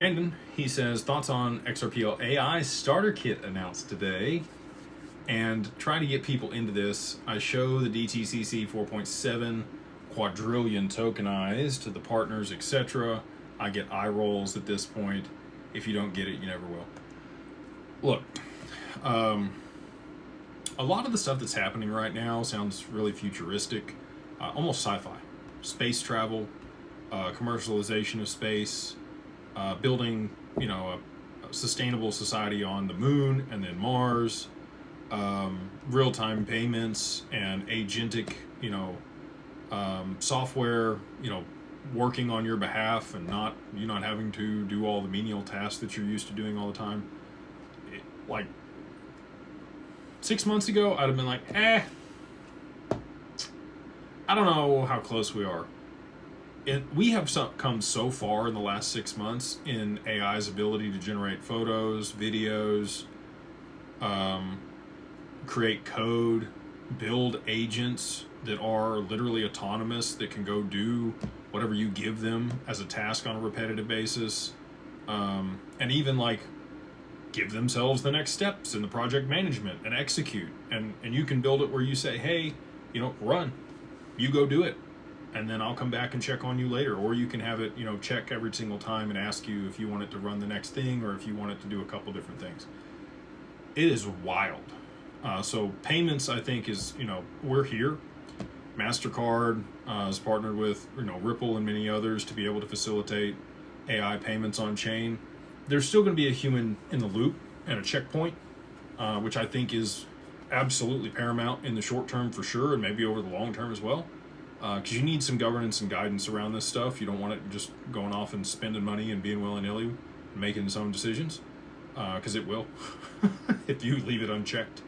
Brandon, he says, thoughts on XRPL AI starter kit announced today, and trying to get people into this. I show the DTCC 4.7 quadrillion tokenized to the partners, etc. I get eye rolls at this point. If you don't get it, you never will. Look, a lot of the stuff that's happening right now sounds really futuristic, almost sci-fi. Space travel, commercialization of space, building, a sustainable society on the moon and then Mars, real-time payments and agentic, software, working on your behalf and you not having to do all the menial tasks that you're used to doing all the time. Like 6 months ago, I'd have been like, I don't know how close we are. We have come so far in the last 6 months in AI's ability to generate photos, videos, create code, build agents that are literally autonomous, that can go do whatever you give them as a task on a repetitive basis, and even give themselves the next steps in the project management and execute. And you can build it where you say, hey, run, you go do it, and then I'll come back and check on you later. Or you can have it, check every single time and ask you if you want it to run the next thing or if you want it to do a couple different things. It is wild. So payments, I think, is, we're here. MasterCard is partnered with, Ripple and many others to be able to facilitate AI payments on chain. There's still going to be a human in the loop and a checkpoint, which I think is absolutely paramount in the short term for sure, and maybe over the long term as well. Because you need some governance and guidance around this stuff. You don't want it just going off and spending money and being willy-nilly and making its own decisions, because it will if you leave it unchecked.